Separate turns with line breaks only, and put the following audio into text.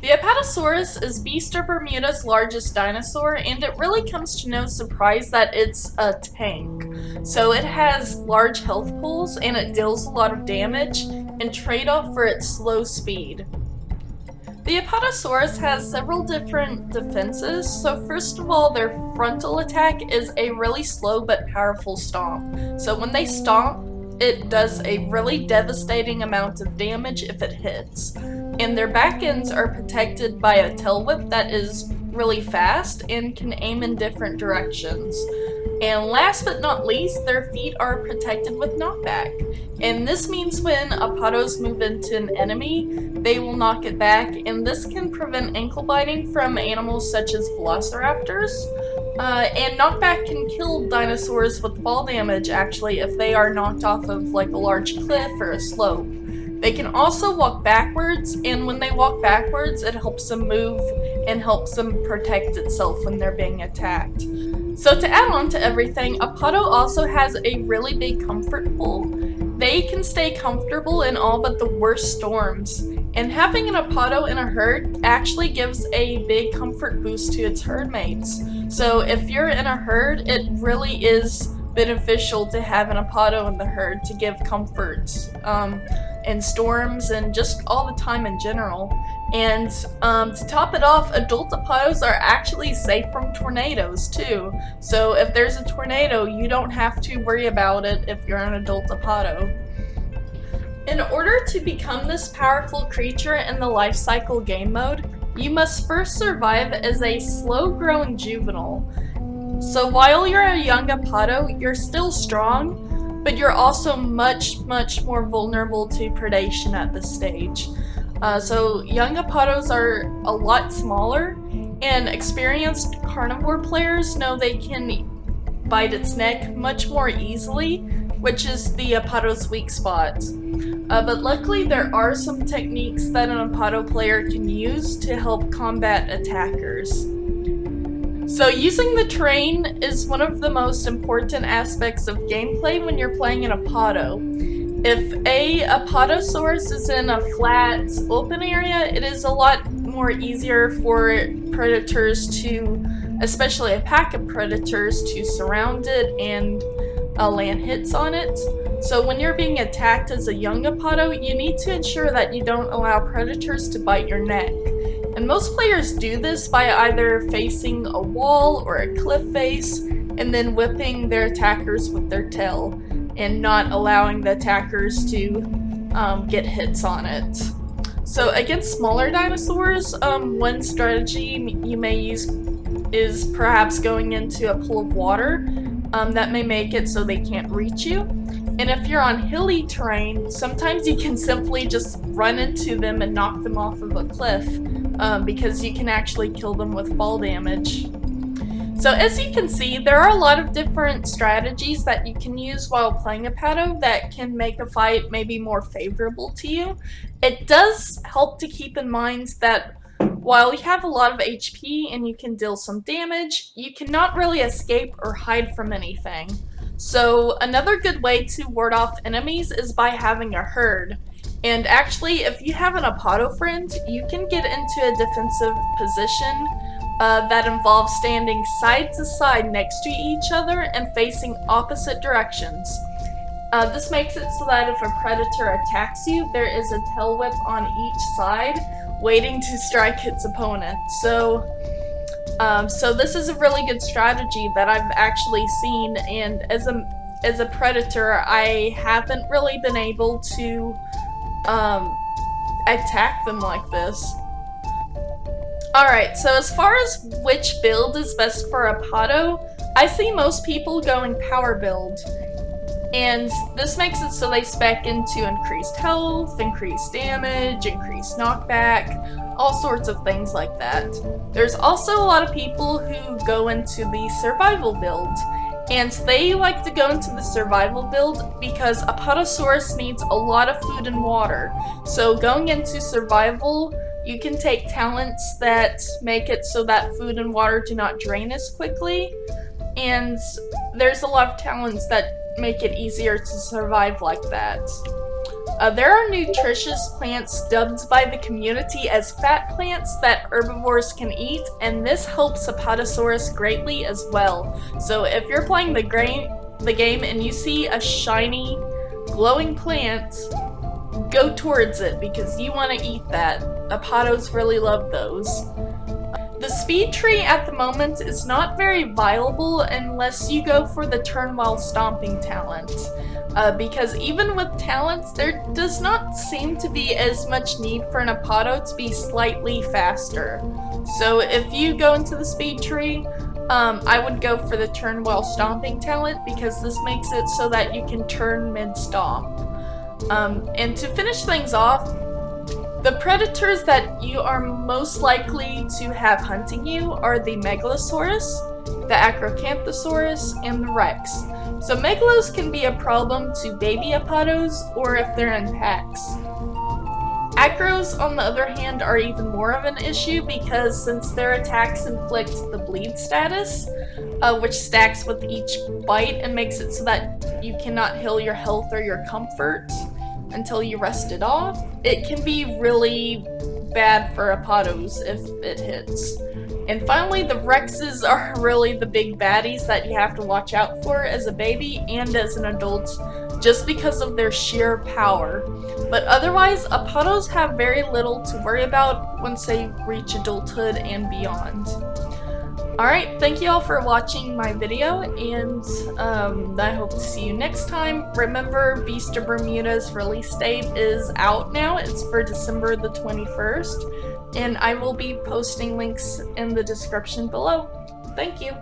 The Apatosaurus is Beast or Bermuda's largest dinosaur, and it really comes to no surprise that it's a tank. So it has large health pools and it deals a lot of damage in trade-off for its slow speed. The Apatosaurus has several different defenses. So first of all, their frontal attack is a really slow but powerful stomp. So when they stomp, it does a really devastating amount of damage if it hits. And their back ends are protected by a tail whip that is really fast and can aim in different directions. And last but not least, their feet are protected with knockback. And this means when Apatos move into an enemy, they will knock it back, and this can prevent ankle biting from animals such as velociraptors. And knockback can kill dinosaurs with fall damage, actually, if they are knocked off of like a large cliff or a slope. They can also walk backwards, and when they walk backwards, it helps them move and helps them protect itself when they're being attacked. So to add on to everything, Apato also has a really big comfort pool. They can stay comfortable in all but the worst storms, and having an Apato in a herd actually gives a big comfort boost to its herd mates. So if you're in a herd, it really is beneficial to have an Apato in the herd to give comfort in storms and just all the time in general. And to top it off, adult Apatos are actually safe from tornadoes too. So if there's a tornado, you don't have to worry about it if you're an adult Apato. In order to become this powerful creature in the life cycle game mode, you must first survive as a slow-growing juvenile. So while you're a young Apato, you're still strong, but you're also much more vulnerable to predation at this stage. So young Apatos are a lot smaller, and experienced carnivore players know they can bite its neck much more easily, which is the Apato's weak spot. But luckily there are some techniques that an Apato player can use to help combat attackers. So using the terrain is one of the most important aspects of gameplay when you're playing an Apato. If a Apatosaurus is in a flat, open area, it is a lot more easier for predators to, especially a pack of predators, to surround it and land hits on it. So when you're being attacked as a young Apato, you need to ensure that you don't allow predators to bite your neck. And most players do this by either facing a wall or a cliff face and then whipping their attackers with their tail and not allowing the attackers to get hits on it. So against smaller dinosaurs, one strategy you may use is perhaps going into a pool of water that may make it so they can't reach you. And if you're on hilly terrain, sometimes you can simply just run into them and knock them off of a cliff because you can actually kill them with fall damage. So as you can see, there are a lot of different strategies that you can use while playing Apato that can make a fight maybe more favorable to you. It does help to keep in mind that while you have a lot of HP and you can deal some damage, you cannot really escape or hide from anything. So another good way to ward off enemies is by having a herd. And actually, if you have an Apato friend, you can get into a defensive position that involves standing side to side next to each other and facing opposite directions. This makes it so that if a predator attacks you, there is a tail whip on each side waiting to strike its opponent. So this is a really good strategy that I've actually seen, and as a predator, I haven't really been able to attack them like this. Alright, so as far as which build is best for Apato, I see most people going power build. And this makes it so they spec into increased health, increased damage, increased knockback, all sorts of things like that. There's also a lot of people who go into the survival build. And they like to go into the survival build because Apatosaurus needs a lot of food and water. So going into survival, you can take talents that make it so that food and water do not drain as quickly. And there's a lot of talents that make it easier to survive like that. There are nutritious plants dubbed by the community as fat plants that herbivores can eat, and this helps Apatosaurus greatly as well. So if you're playing the game and you see a shiny, glowing plant, go towards it because you want to eat that. Apatos really love those. The speed tree at the moment is not very viable unless you go for the turn while stomping talent. Because even with talents, there does not seem to be as much need for an Apato to be slightly faster. So if you go into the speed tree, I would go for the turn while stomping talent because this makes it so that you can turn mid-stomp. And to finish things off, the predators that you are most likely to have hunting you are the Megalosaurus, the Acrocanthosaurus, and the Rex. So Megalos can be a problem to baby Apatos or if they're in packs. Acros, on the other hand, are even more of an issue because since their attacks inflict the bleed status, which stacks with each bite and makes it so that you cannot heal your health or your comfort until you rest it off, it can be really bad for Apatos if it hits. And finally, the Rexes are really the big baddies that you have to watch out for as a baby and as an adult, just because of their sheer power. But otherwise, Apatos have very little to worry about once they reach adulthood and beyond. Alright, thank you all for watching my video, and I hope to see you next time. Remember, Beast of Bermuda's release date is out now. It's for December the 21st, and I will be posting links in the description below. Thank you!